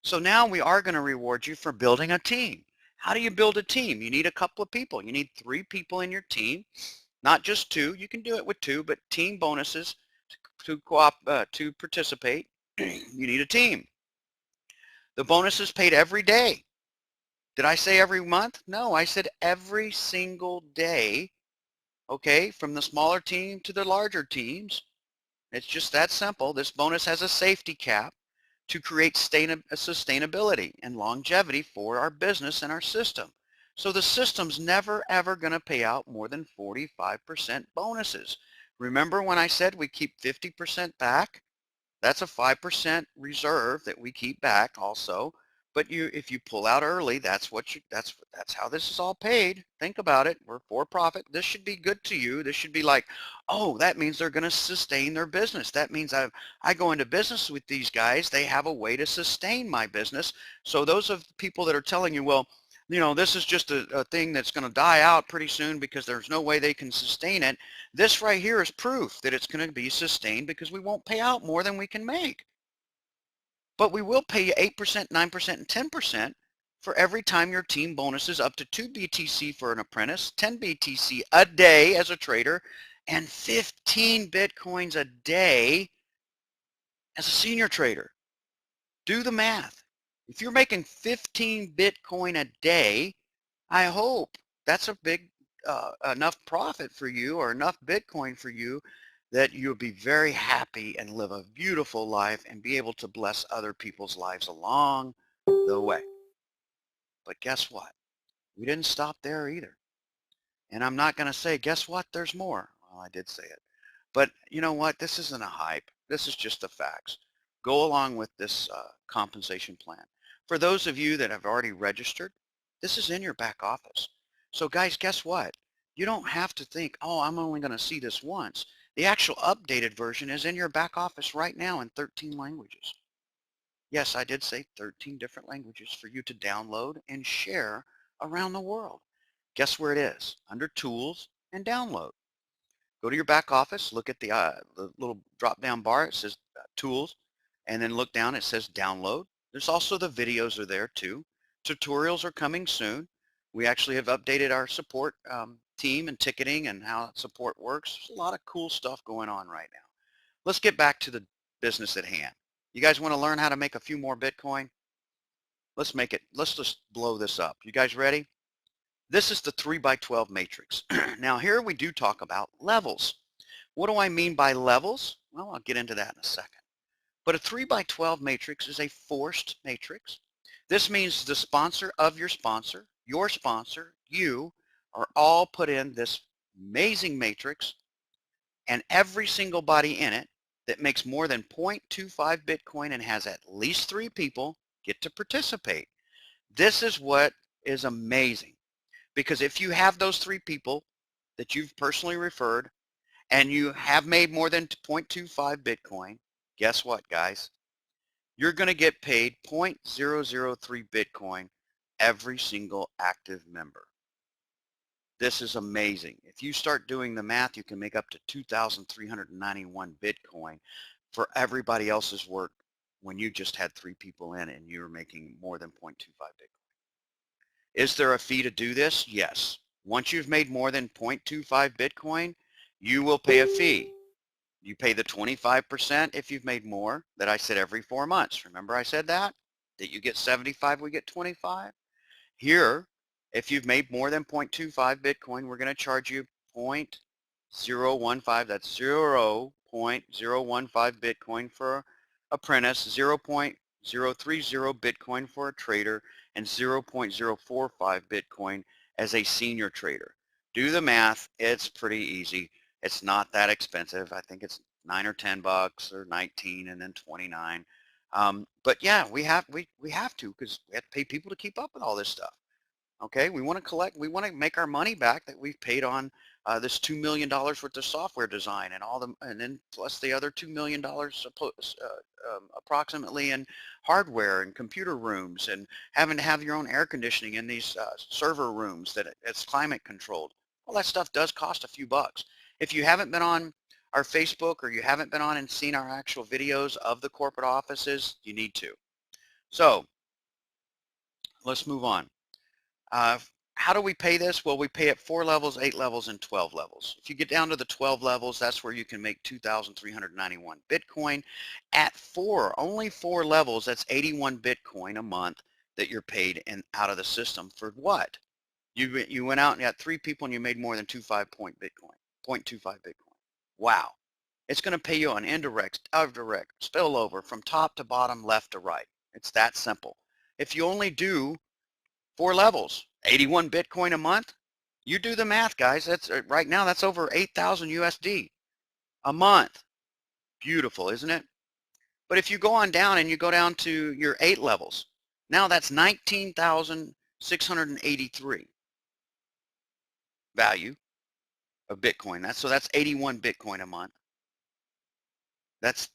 So now we are going to reward you for building a team. How do you build a team? You need a couple of people. You need 3 people in your team, not just 2. You can do it with 2, but team bonuses to participate. You need a team. The bonus is paid every day. Did I say every month? No, I said every single day. Okay, from the smaller team to the larger teams. It's just that simple. This bonus has a safety cap to create sustainability and longevity for our business and our system. So the system's never ever going to pay out more than 45% bonuses. Remember when I said we keep 50% back? That's a 5% reserve that we keep back also. But if you pull out early, that's how this is all paid. Think about it. We're for profit. This should be good to you. This should be like, oh, that means they're going to sustain their business. That means I go into business with these guys. They have a way to sustain my business. So those of the people that are telling you, well, this is just a thing that's going to die out pretty soon because there's no way they can sustain it. This right here is proof that it's going to be sustained because we won't pay out more than we can make. But we will pay you 8%, 9%, and 10% for every time your team bonuses up to 2 BTC for an apprentice, 10 BTC a day as a trader, and 15 Bitcoins a day as a senior trader. Do the math. If you're making 15 Bitcoin a day, I hope that's a big enough profit for you or enough Bitcoin for you that you'll be very happy and live a beautiful life and be able to bless other people's lives along the way. But guess what? We didn't stop there either. And I'm not going to say, guess what? There's more. Well, I did say it. But you know what? This isn't a hype. This is just the facts. Go along with this compensation plan. For those of you that have already registered, this is in your back office. So guys, guess what? You don't have to think, oh, I'm only going to see this once. The actual updated version is in your back office right now in 13 languages. Yes, I did say 13 different languages for you to download and share around the world. Guess where it is? Under Tools and Download. Go to your back office, look at the little drop-down bar. It says Tools, and then look down. It says Download. There's also the videos are there too. Tutorials are coming soon. We actually have updated our support team and ticketing and how support works. There's a lot of cool stuff going on right now. Let's get back to the business at hand. You guys want to learn how to make a few more Bitcoin? Let's just blow this up. You guys ready? This is the 3x12 matrix. Now here we do talk about levels. What do I mean by levels? Well, I'll get into that in a second. But a 3x12 matrix is a forced matrix. This means the sponsor of your sponsor, you, are all put in this amazing matrix, and every single body in it that makes more than 0.25 Bitcoin and has at least 3 people get to participate. This is what is amazing. Because if you have those 3 people that you've personally referred and you have made more than 0.25 Bitcoin, guess what, guys? You're going to get paid 0.003 Bitcoin every single active member. This is amazing. If you start doing the math, you can make up to 2,391 Bitcoin for everybody else's work when you just had 3 people in and you were making more than 0.25 Bitcoin. Is there a fee to do this? Yes. Once you've made more than 0.25 Bitcoin, you will pay a fee. You pay the 25% if you've made more that I said every 4 months. Remember I said that? That you get 75, we get 25? Here, if you've made more than 0.25 Bitcoin, we're going to charge you 0.015. That's 0.015 Bitcoin for apprentice, 0.030 Bitcoin for a trader, and 0.045 Bitcoin as a senior trader. Do the math. It's pretty easy. It's not that expensive. I think it's $9 or $10 or 19 and then 29. But yeah, we have to because we have to pay people to keep up with all this stuff. Okay, we want to collect, we want to make our money back that we've paid on this $2 million worth of software design and and then plus the other $2 million approximately in hardware and computer rooms and having to have your own air conditioning in these server rooms that it's climate controlled. All that stuff does cost a few bucks. If you haven't been on our Facebook or you haven't been on and seen our actual videos of the corporate offices, you need to. So let's move on. How do we pay this? Well, we pay at 4 levels, 8 levels, and 12 levels. If you get down to the 12 levels, that's where you can make 2,391 Bitcoin. At only 4 levels, that's 81 Bitcoin a month that you're paid out of the system for what? You went out and you had 3 people and you made more than 0.25 Bitcoin. Wow. It's going to pay you on indirect, direct, spillover from top to bottom, left to right. It's that simple. If you only do 4 levels, 81 Bitcoin a month. You do the math, guys. That's right now, that's over 8,000 USD a month. Beautiful, isn't it? But if you go on down and you go down to your 8 levels, now that's 19,683 value of Bitcoin. So that's 81 Bitcoin a month. That's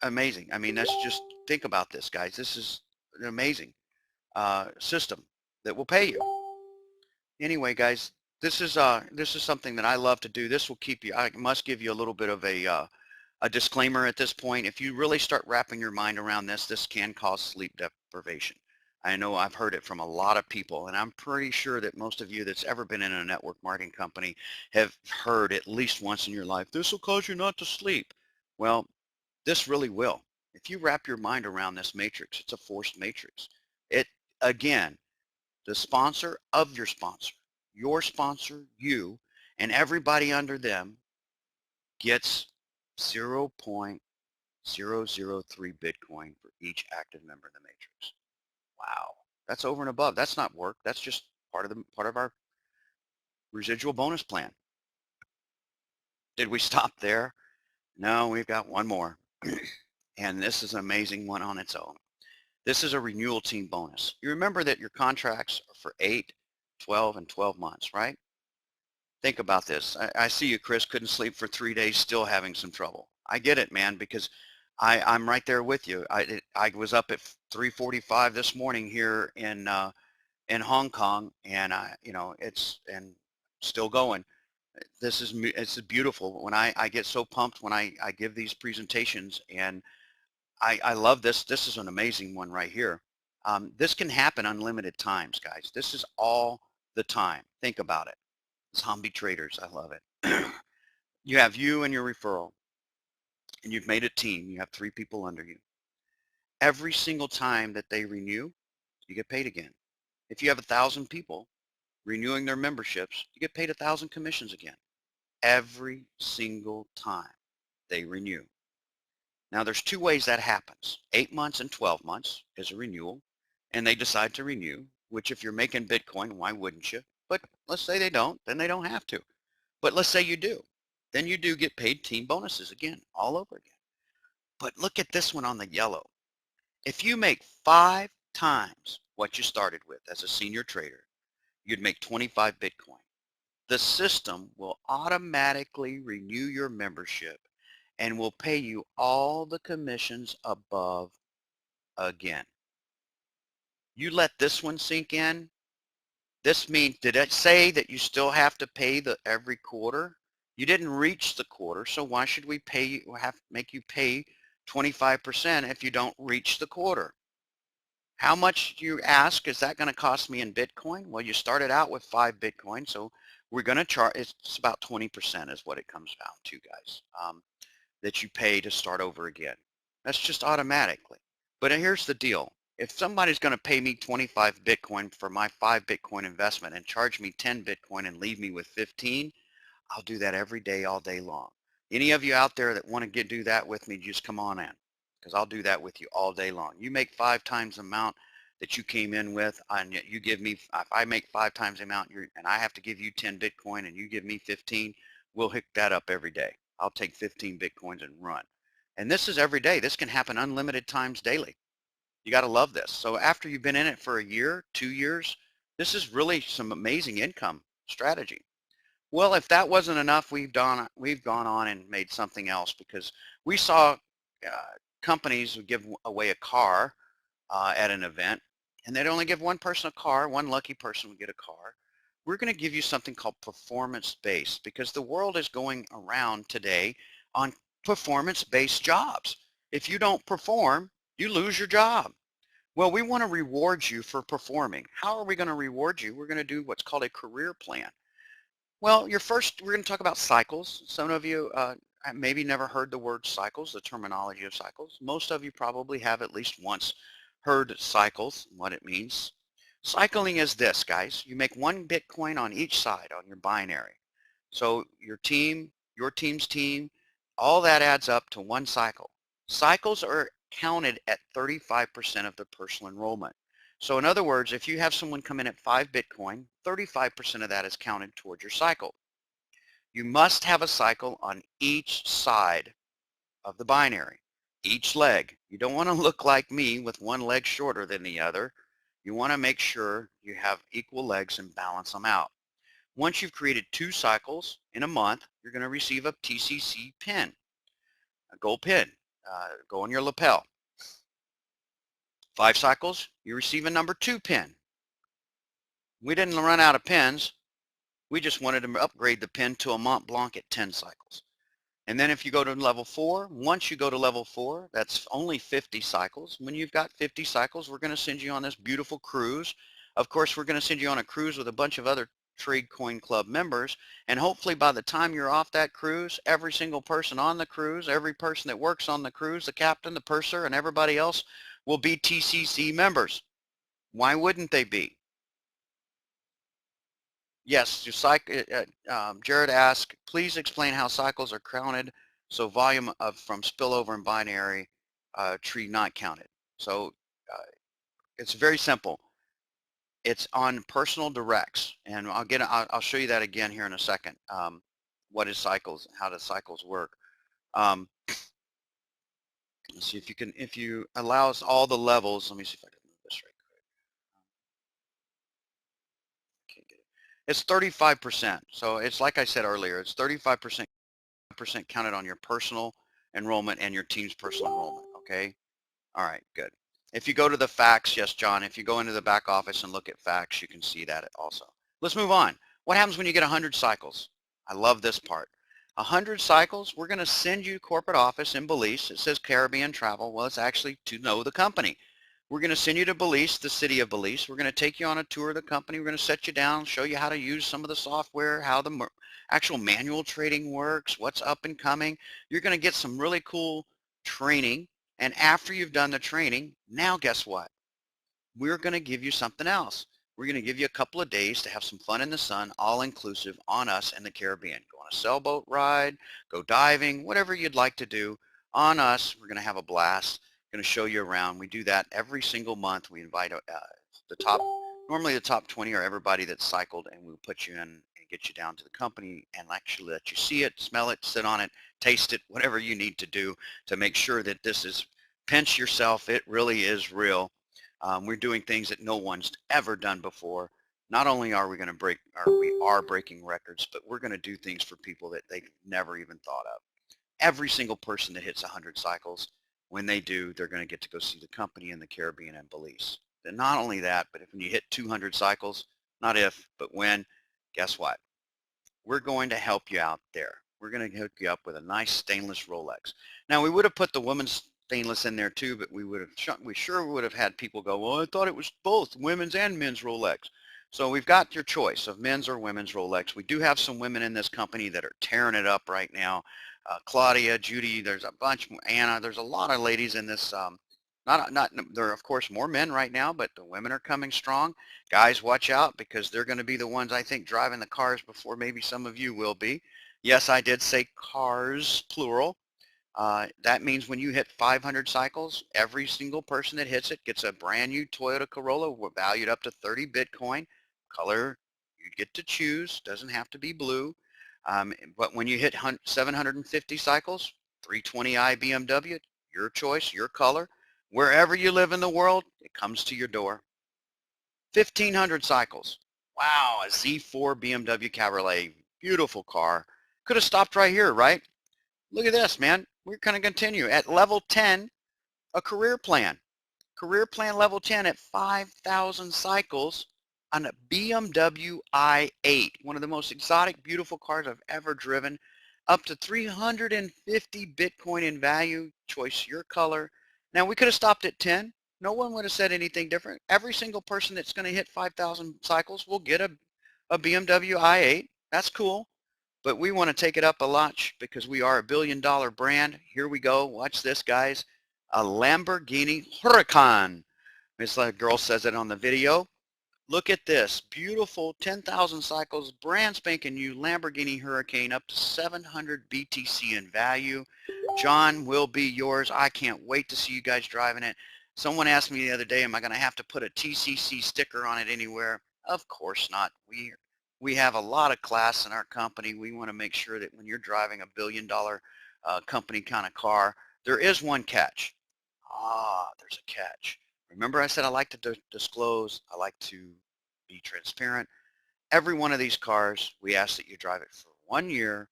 amazing. I mean, that's just, think about this, guys. This is an amazing system that will pay you. Anyway, guys, this is something that I love to do. This will keep you. I must give you a little bit of a disclaimer at this point. If you really start wrapping your mind around this, this can cause sleep deprivation. I know I've heard it from a lot of people, and I'm pretty sure that most of you that's ever been in a network marketing company have heard at least once in your life, this will cause you not to sleep. Well, this really will. If you wrap your mind around this matrix, it's a forced matrix. It, again, the sponsor of your sponsor, you, and everybody under them gets 0.003 Bitcoin for each active member in the matrix. Wow. That's over and above. That's not work. That's just part of our residual bonus plan. Did we stop there? No, we've got one more. And this is an amazing one on its own. This is a renewal team bonus. You remember that your contracts are for 8, 12, and 12 months, right? Think about this. I see you, Chris, couldn't sleep for 3 days, still having some trouble. I get it, man, because I'm right there with you. I was up at 3:45 this morning here in Hong Kong, and it's and still going. It's beautiful. When I get so pumped when I give these presentations, and I love this. This is an amazing one right here. This can happen unlimited times, guys. This is all the time. Think about it. Zombie traders, I love it. You have you and your referral, and you've made a team. You have 3 people under you. Every single time that they renew, you get paid again. If you have 1,000 people renewing their memberships, you get paid 1,000 commissions again. Every single time they renew. Now there's 2 ways that happens. 8 months and 12 months is a renewal, and they decide to renew, which if you're making Bitcoin, why wouldn't you? But let's say they don't, then they don't have to. But let's say you do. Then you do get paid team bonuses again, all over again. But look at this one on the yellow. If you make 5 times what you started with as a senior trader, you'd make 25 Bitcoin. The system will automatically renew your membership and will pay you all the commissions above again. You let this one sink in. This means, did it say that you still have to pay the every quarter? You didn't reach the quarter, so why should we pay you, make you pay 25% if you don't reach the quarter? How much do you ask? Is that going to cost me in Bitcoin? Well, you started out with 5 Bitcoin, so we're going to charge, it's about 20% is what it comes down to, guys, that you pay to start over again. That's just automatically. But here's the deal. If somebody's going to pay me 25 Bitcoin for my 5 Bitcoin investment and charge me 10 Bitcoin and leave me with 15, I'll do that every day, all day long. Any of you out there that want to do that with me, just come on in, because I'll do that with you all day long. You make 5 times the amount that you came in with, and you give me, if I make 5 times the amount, and I have to give you 10 Bitcoin and you give me 15, we'll hook that up every day. I'll take 15 Bitcoins and run. And this is every day. This can happen unlimited times daily. You got to love this. So after you've been in it for a year, 2 years, this is really some amazing income strategy. Well, if that wasn't enough, we've gone on and made something else, because we saw companies would give away a car at an event, and they'd only give one person a car. One lucky person would get a car. We're going to give you something called performance-based, because the world is going around today on performance-based jobs. If you don't perform, you lose your job. Well, we want to reward you for performing. How are we going to reward you? We're going to do what's called a career plan. Well, we're going to talk about cycles. Some of you maybe never heard the word cycles, the terminology of cycles. Most of you probably have at least once heard cycles, what it means. Cycling is this, guys. You make 1 Bitcoin on each side on your binary. So your team's team, all that adds up to 1 cycle. Cycles are counted at 35% of the personal enrollment. So in other words, if you have someone come in at 5 Bitcoin, 35% of that is counted towards your cycle. You must have a cycle on each side of the binary, each leg. You don't want to look like me with one leg shorter than the other. You want to make sure you have equal legs and balance them out. Once you've created 2 cycles in a month, you're going to receive a TCC pin, a gold pin, go on your lapel. 5 cycles, you receive a number 2 pin. We didn't run out of pins. We just wanted to upgrade the pin to a Mont Blanc at 10 cycles. And then if you go to level 4, once you go to level 4, that's only 50 cycles. When you've got 50 cycles, we're going to send you on this beautiful cruise. Of course, we're going to send you on a cruise with a bunch of other Trade Coin Club members. And hopefully by the time you're off that cruise, every single person on the cruise, every person that works on the cruise, the captain, the purser, and everybody else will be TCC members. Why wouldn't they be? Yes, Jared asked, please explain how cycles are counted. So volume of from spillover and binary tree not counted. So uh, it's very simple. It's on personal directs, and I'll show you that again here in a second. What is cycles? How does cycles work? Um, let's see if you allows all the levels. Let me see if I can move this right quick. Can't get it. It's 35%. So it's like I said earlier. It's 35% counted on your personal enrollment and your team's personal enrollment. Okay. All right, good. If you go to the facts, yes, John, if you go into the back office and look at facts, you can see that also. Let's move on. What happens when you get 100 cycles? I love this part. 100 cycles, we're going to send you to corporate office in Belize. It says Caribbean travel. Well, it's actually to know the company. We're going to send you to Belize, the city of Belize. We're going to take you on a tour of the company. We're going to set you down, show you how to use some of the software, how the actual manual trading works, what's up and coming. You're going to get some really cool training. And after you've done the training, now guess what? We're going to give you something else. We're going to give you a couple of days to have some fun in the sun, all inclusive on us in the Caribbean. Go on a sailboat ride, go diving, whatever you'd like to do on us. We're going to have a blast. Going to show you around. We do that every single month. We invite normally the top 20 are everybody that's cycled, and we'll put you in and get you down to the company and actually let you see it, smell it, sit on it, taste it, whatever you need to do to make sure that this is, pinch yourself, it really is real. We're doing things that no one's ever done before. Not only are we going to we are breaking records, but we're going to do things for people that they've never even thought of. Every single person that hits 100 cycles, when they do, they're going to get to go see the company in the Caribbean and Belize. And not only that, but when you hit 200 cycles, not if, but when, guess what? We're going to help you out there. We're going to hook you up with a nice stainless Rolex. Now, we would have put the women's stainless in there too, but we sure would have had people go, well, I thought it was both women's and men's Rolex. So we've got your choice of men's or women's Rolex. We do have some women in this company that are tearing it up right now. Claudia, Judy, there's a bunch, Anna, there's a lot of ladies in this. There are of course more men right now, but the women are coming strong. Guys, watch out, because they're going to be the ones, I think, driving the cars before maybe some of you will be. Yes, I did say cars, plural. That means when you hit 500 cycles, every single person that hits it gets a brand new Toyota Corolla valued up to 30 Bitcoin. Color you get to choose, doesn't have to be blue. But when you hit 750 cycles, 320i BMW, your choice, your color. Wherever you live in the world, it comes to your door. 1,500 cycles. Wow, a Z4 BMW Cabriolet, beautiful car. Could have stopped right here, right? Look at this, man. We're going to continue. At level 10, a career plan. Career plan level 10 at 5,000 cycles on a BMW i8, one of the most exotic, beautiful cars I've ever driven. Up to 350 Bitcoin in value. Choice your color. Now, we could have stopped at 10. No one would have said anything different. Every single person that's going to hit 5,000 cycles will get a BMW i8. That's cool. But we want to take it up a notch because we are a billion-dollar brand. Here we go. Watch this, guys. A Lamborghini Huracan. Miss Girl says it on the video. Look at this. Beautiful 10,000 cycles, brand spanking new Lamborghini Huracan, up to 700 BTC in value. John, will be yours. I can't wait to see you guys driving it. Someone asked me the other day, am I going to have to put a TCC sticker on it anywhere? Of course not. We have a lot of class in our company. We want to make sure that when you're driving a billion-dollar company kind of car, there is one catch. There's a catch. Remember I said I like to disclose, I like to be transparent. Every one of these cars, we ask that you drive it for 1 year.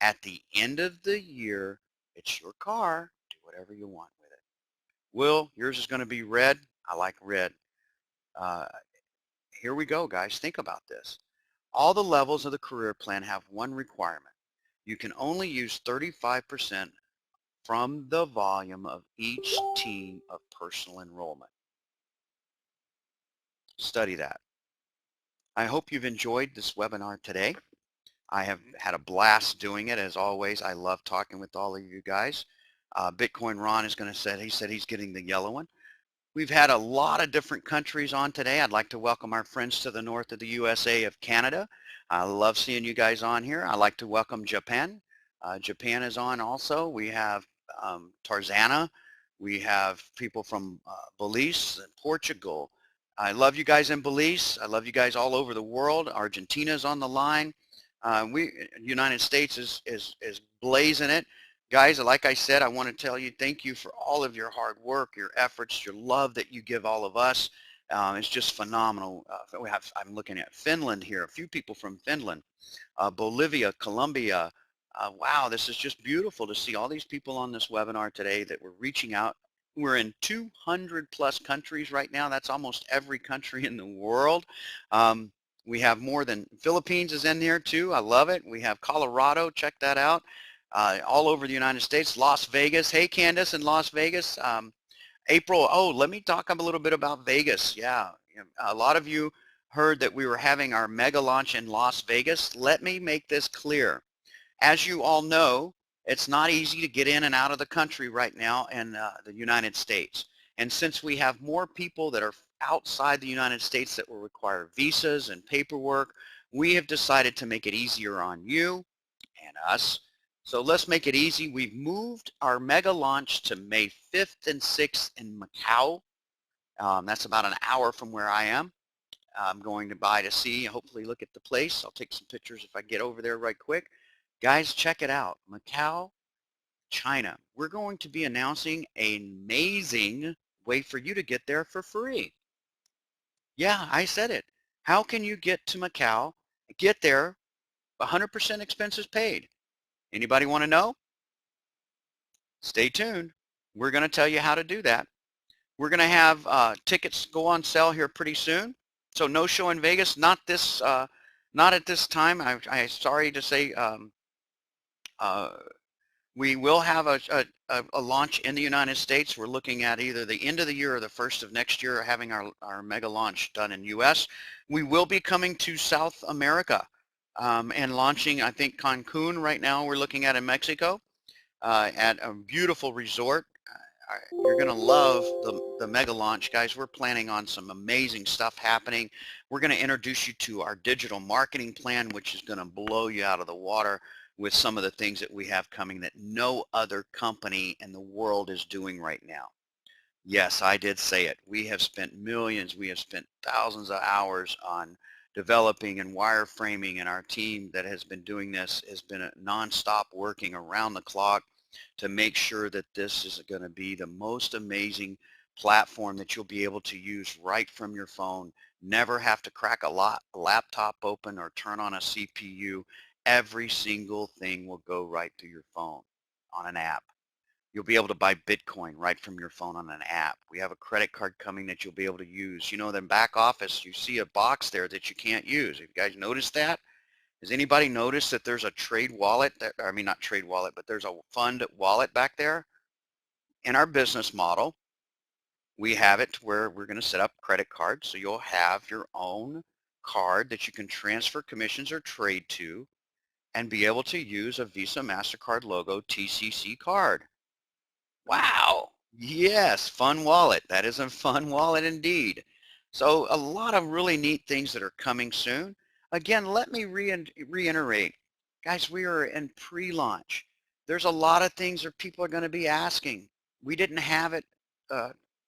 At the end of the year, it's your car. Do whatever you want with it. Will, yours is going to be red. I like red. Uh, Here we go, guys. Think about this. All the levels of the career plan have one requirement. You can only use 35% from the volume of each team of personal enrollment. Study that. I hope you've enjoyed this webinar today. I have had a blast doing it as always. I love talking with all of you guys. Bitcoin Ron is going to say, he said he's getting the yellow one. We've had a lot of different countries on today. I'd like to welcome our friends to the north of the USA of Canada. I love seeing you guys on here. I'd like to welcome Japan. Japan is on also. We have Tarzana. We have people from Belize and Portugal. I love you guys in Belize. I love you guys all over the world. Argentina's on the line. United States is blazing it. Guys, like I said, I want to tell you, thank you for all of your hard work, your efforts, your love that you give all of us. It's just phenomenal. I'm looking at Finland here, a few people from Finland, Bolivia, Colombia. Wow, this is just beautiful to see all these people on this webinar today that we're reaching out. We're in 200 plus countries right now. That's almost every country in the world. We have more than Philippines is in there too. I love it. We have Colorado. Check that out. All over the United States, Las Vegas. Hey, Candace in Las Vegas. April, oh, let me talk a little bit about Vegas. Yeah, a lot of you heard that we were having our mega launch in Las Vegas. Let me make this clear. As you all know, it's not easy to get in and out of the country right now in the United States. And since we have more people that are outside the United States that will require visas and paperwork, we have decided to make it easier on you and us. So let's make it easy. We've moved our mega launch to May 5th and 6th in Macau. That's about an hour from where I am. I'm going to buy to see, hopefully look at the place. I'll take some pictures if I get over there right quick. Guys, check it out. Macau, China. We're going to be announcing an amazing way for you to get there for free. Yeah, I said it. How can you get to Macau, get there, 100% expenses paid? Anybody want to know? Stay tuned. We're going to tell you how to do that. We're going to have tickets go on sale here pretty soon. So no show in Vegas, not at this time. I'm sorry to say we will have a launch in the United States. We're looking at either the end of the year or the first of next year, having our mega launch done in US. We will be coming to South America and launching, I think, Cancun right now we're looking at in Mexico. At a beautiful resort. You're going to love the mega launch, guys. We're planning on some amazing stuff happening. We're going to introduce you to our digital marketing plan, which is going to blow you out of the water with some of the things that we have coming that no other company in the world is doing right now. Yes, I did say it. We have spent millions, we have spent thousands of hours on developing and wireframing, and our team that has been doing this has been nonstop working around the clock to make sure that this is going to be the most amazing platform that you'll be able to use right from your phone. Never have to crack a laptop open or turn on a CPU. Every single thing will go right through your phone on an app. You'll be able to buy Bitcoin right from your phone on an app. We have a credit card coming that you'll be able to use. You know, then back office, you see a box there that you can't use. Have you guys noticed that? Has anybody noticed that there's a trade wallet, I mean, not trade wallet, but there's a fund wallet back there? In our business model, we have it to where we're going to set up credit cards. So you'll have your own card that you can transfer commissions or trade to and be able to use a Visa MasterCard logo TCC card. Wow. Yes, fun wallet. That is a fun wallet indeed. So a lot of really neat things that are coming soon. Again, let me reiterate. Guys, we are in pre-launch. There's a lot of things that people are going to be asking. We didn't have it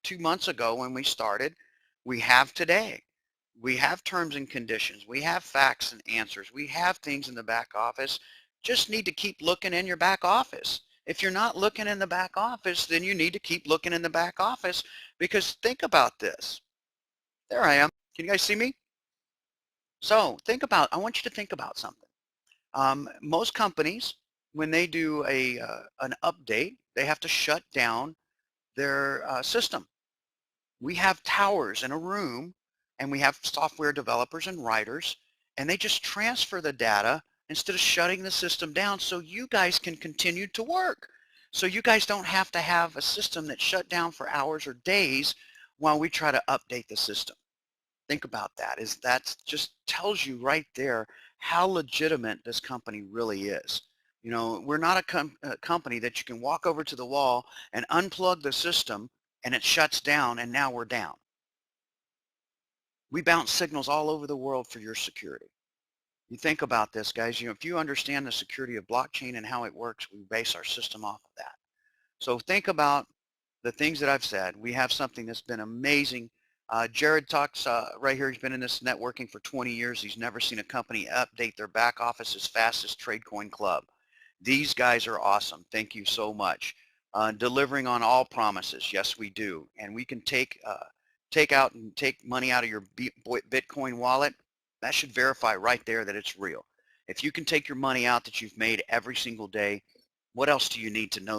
2 months ago when we started. We have today. We have terms and conditions. We have facts and answers. We have things in the back office. Just need to keep looking in your back office. If you're not looking in the back office, then you need to keep looking in the back office, because think about this. There I am. Can you guys see me? So I want you to think about something. Most companies, when they do an update, they have to shut down their system. We have towers in a room, and we have software developers and writers, and they just transfer the data instead of shutting the system down so you guys can continue to work. So you guys don't have to have a system that's shut down for hours or days while we try to update the system. Think about that. That just tells you right there how legitimate this company really is. You know, we're not a company that you can walk over to the wall and unplug the system and it shuts down and now we're down. We bounce signals all over the world for your security. You think about this, guys. You know, if you understand the security of blockchain and how it works, we base our system off of that. So think about the things that I've said. We have something that's been amazing. Jared talks right here. He's been in this networking for 20 years. He's never seen a company update their back office as fast as TradeCoin Club. These guys are awesome. Thank you so much. Delivering on all promises. Yes, we do. And we can take out and take money out of your Bitcoin wallet. That should verify right there that it's real. If you can take your money out that you've made every single day, what else do you need to know